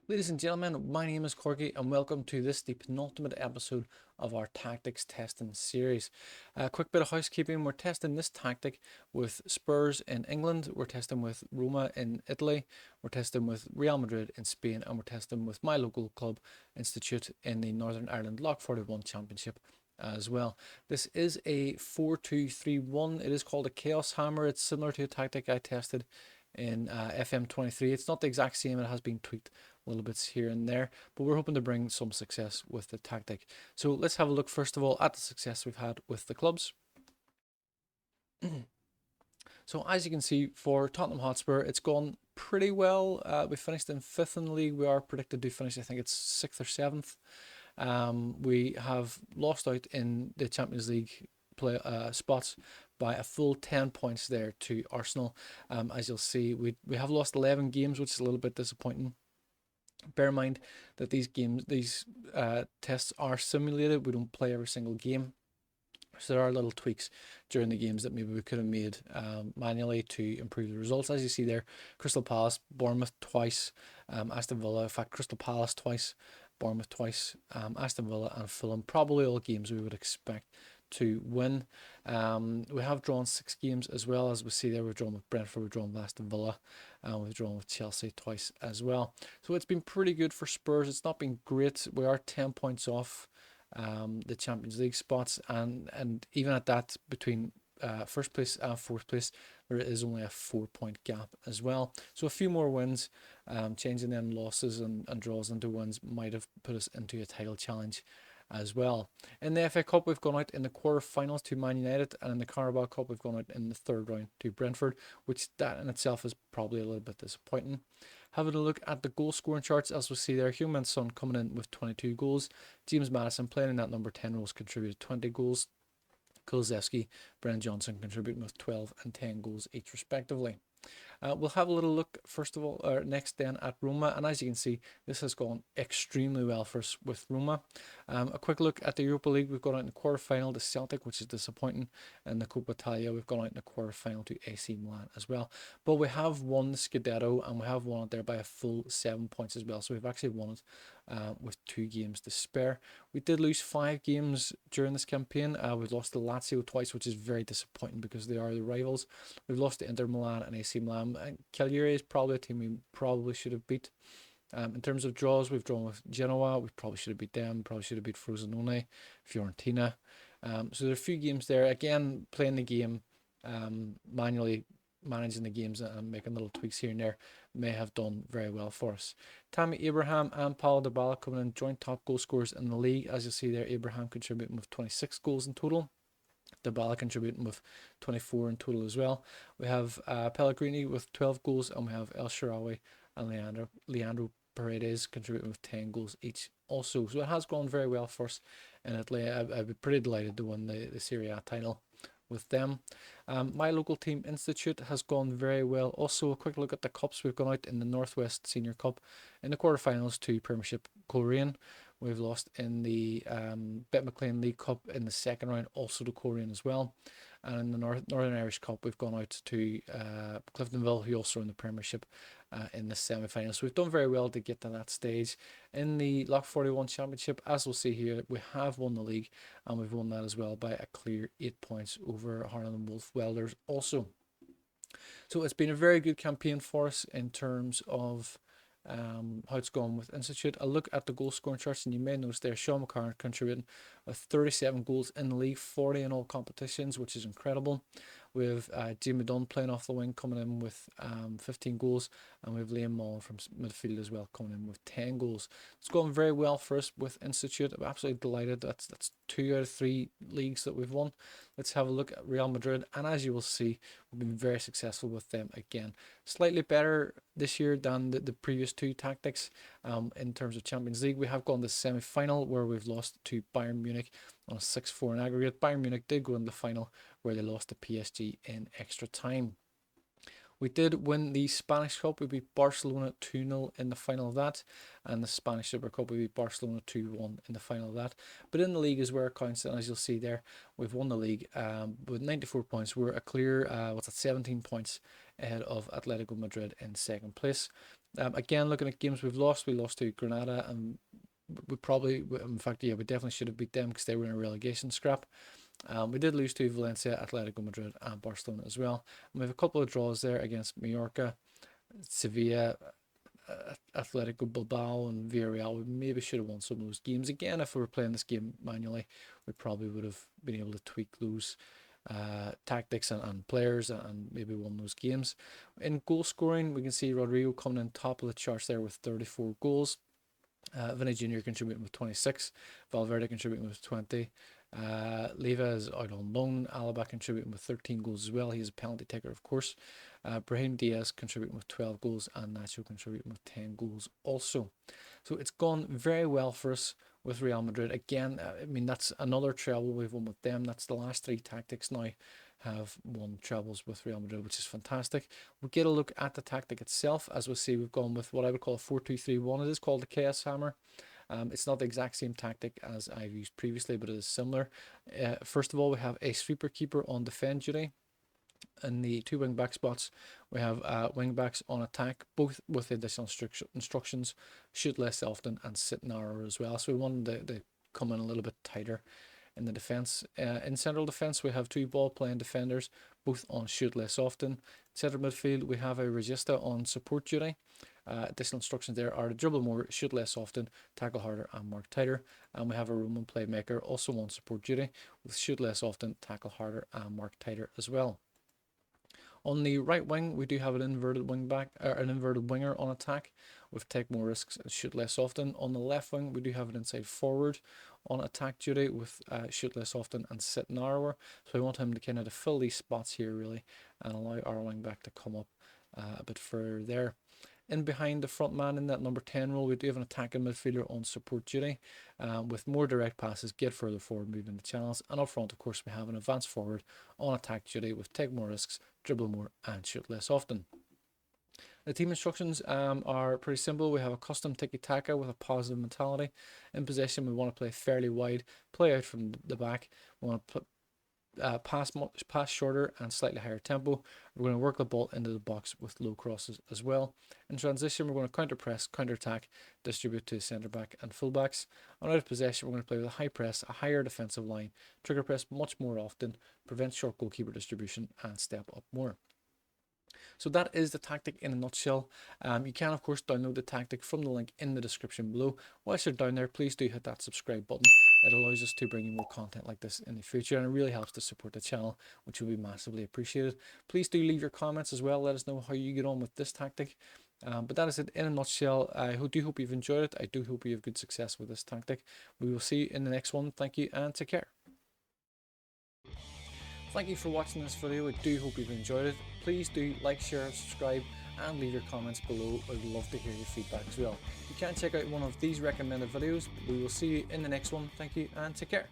Ladies and gentlemen, my name is Korky and welcome to the penultimate episode of our tactics testing series. A quick bit of housekeeping. We're testing this tactic with Spurs in England, we're testing with Roma in Italy, we're testing with Real Madrid in Spain, and we're testing with my local club Institute in the Northern Ireland Lock 41 Championship as well. This is a 4-2-3-1. It is called a Chaos Hammer. It's similar to a tactic I tested in FM23. It's not the exact same, it has been tweaked little bits here and there, but we're hoping to bring some success with the tactic. So let's have a look first of all at the success we've had with the clubs. So as you can see for Tottenham Hotspur, it's gone pretty well. We finished in 5th in the league. We are predicted to finish, I think it's 6th or 7th. We have lost out in the Champions League play spots by a full 10 points there to Arsenal. As you'll see, we have lost 11 games, which is a little bit disappointing. Bear in mind that these tests are simulated. We don't play every single game. So there are little tweaks during the games that maybe we could have made manually to improve the results. As you see there, Crystal Palace, Bournemouth twice, Aston Villa, in fact Crystal Palace twice, Bournemouth twice, Aston Villa and Fulham, probably all games we would expect to win. We have drawn 6 games as well. As we see there, we've drawn with Brentford, we've drawn with Aston Villa, and we've drawn with Chelsea twice as well. So it's been pretty good for Spurs. It's not been great. We are 10 points off the Champions League spots, and even at that, between first place and fourth place, there is only a 4-point gap as well. So a few more wins, changing them losses and draws into wins might have put us into a title challenge as well. In the FA Cup, we've gone out in the quarter-finals to Man United, and in the Carabao Cup, we've gone out in the third round to Brentford, which that in itself is probably a little bit disappointing. Having a look at the goal scoring charts, as we see there, Heung-min Son coming in with 22 goals. James Maddison playing in that number 10 roles contributed 20 goals. Kulusevski, Brennan Johnson contributing with 12 and 10 goals each respectively. We'll have a little look first of all, next then at Roma, and as you can see, this has gone extremely well for us with Roma. A quick look at the Europa League, we've gone out in the quarter-final to Celtic, which is disappointing, and the Coppa Italia, we've gone out in the quarter-final to AC Milan as well. But we have won the Scudetto, and we have won it there by a full 7 points as well, so we've actually won it with 2 games to spare. We did lose 5 games during this campaign. We've lost to Lazio twice, which is very disappointing because they are the rivals. We've lost to Inter Milan and AC Milan. Cagliari is probably a team we probably should have beat. In terms of draws, we've drawn with Genoa. We probably should have beat them. Probably should have beat Frosinone, Fiorentina. So there are a few games there. Again, playing the game manually, managing the games and making little tweaks here and there may have done very well for us. Tammy Abraham and Paulo Dybala coming in joint top goal scorers in the league. As you see there, Abraham contributing with 26 goals in total. Dybala contributing with 24 in total as well. We have Pellegrini with 12 goals, and we have El Shaarawy and Leandro Paredes contributing with 10 goals each also. So it has gone very well for us in Italy. I'd be pretty delighted to win the Serie A title with them. My local team Institute has gone very well. Also, a quick look at the cups. We've gone out in the Northwest Senior Cup in the quarterfinals to Premiership Coleraine. We've lost in the Bet McLean League Cup in the second round, also to Coleraine as well. And in the Northern Irish Cup, we've gone out to Cliftonville, who also are in the Premiership in the semi-final. So we've done very well to get to that stage. In the Lock 41 Championship, as we'll see here, we have won the league, and we've won that as well by a clear 8 points over Harlan and Wolf Welders also. So it's been a very good campaign for us in terms of how it's gone with Institute. A look at the goal scoring charts, and you may notice there Sean McCarron contributing with 37 goals in the league, 40 in all competitions, which is incredible. With Jamie Dunn playing off the wing coming in with 15 goals, and we have Liam Mullen from midfield as well coming in with 10 goals. It's gone very well for us with Institute. I'm absolutely delighted. That's 2 out of 3 leagues that we've won. Let's have a look at Real Madrid, and as you will see, we've been very successful with them again. Slightly better this year than the previous 2 tactics. In terms of Champions League, we have gone to the semi-final where we've lost to Bayern Munich on a 6-4 in aggregate. Bayern Munich did go in the final where they lost to PSG in extra time. We did win the Spanish Cup. We beat Barcelona 2-0 in the final of that. And the Spanish Super Cup, we beat Barcelona 2-1 in the final of that. But in the league is where it counts. And as you'll see there, we've won the league with 94 points. We're a clear, 17 points ahead of Atletico Madrid in second place. Again, looking at games we've lost, we lost to Granada, and we probably, in fact, yeah, we definitely should have beat them because they were in a relegation scrap. We did lose to Valencia, Atletico Madrid, and Barcelona as well. And we have a couple of draws there against Mallorca, Sevilla, Atletico Bilbao, and Villarreal. We maybe should have won some of those games. Again, if we were playing this game manually, we probably would have been able to tweak those tactics and players and maybe won those games. In goal scoring, we can see Rodrigo coming in top of the charts there with 34 goals. Vinny Jr. contributing with 26, Valverde contributing with 20. Leva is out on loan. Alaba contributing with 13 goals as well. He's a penalty taker, of course. Brahim Diaz contributing with 12 goals, and Nacho contributing with 10 goals also. So it's gone very well for us with Real Madrid. Again, I mean, that's another treble we've won with them. That's the last three tactics now have won trebles with Real Madrid, which is fantastic. We'll get a look at the tactic itself. As we see, we've gone with what I would call a 4-2-3-1. It is called the Chaos Hammer. It's not the exact same tactic as I've used previously, but it is similar. First of all, we have a sweeper keeper on defend duty. In the two wing back spots, we have wing backs on attack, both with additional instructions: shoot less often and sit narrower as well. So we wanted to come in a little bit tighter in the defence. In central defence, we have two ball playing defenders, both on shoot less often. Centre midfield, we have a Regista on support duty. Additional instructions there are to dribble more, shoot less often, tackle harder, and mark tighter. And we have a Roman playmaker also on support duty with shoot less often, tackle harder, and mark tighter as well. On the right wing, we do have an inverted wing back, an inverted winger on attack with take more risks and shoot less often. On the left wing, we do have an inside forward on attack duty with shoot less often and sit narrower. So we want him to kind of fill these spots here really and allow our wing back to come up a bit further there. In behind the front man in that number 10 role, we do have an attacking midfielder on support duty with more direct passes, get further forward, move into channels. And up front, of course, we have an advanced forward on attack duty with take more risks, dribble more, and shoot less often. The team instructions are pretty simple. We have a custom tiki-taka with a positive mentality. In possession, we want to play fairly wide, play out from the back. We want to pass shorter and slightly higher tempo. We're going to work the ball into the box with low crosses as well. In transition, we're going to counter press, counter attack, distribute to centre back and full backs. On out of possession, we're going to play with a high press, a higher defensive line, trigger press much more often, prevent short goalkeeper distribution, and step up more. So that is the tactic in a nutshell. You can, of course, download the tactic from the link in the description below. Whilst you're down there, please do hit that subscribe button. It allows us to bring you more content like this in the future, and it really helps to support the channel, which will be massively appreciated. Please do leave your comments as well. Let us know how you get on with this tactic. But that is it in a nutshell. I do hope you've enjoyed it. I do hope you have good success with this tactic. We will see you in the next one. Thank you and take care. Thank you for watching this video. I do hope you've enjoyed it. Please do like, share, subscribe, and leave your comments below. I'd love to hear your feedback as well. You can check out one of these recommended videos. We will see you in the next one. Thank you and take care.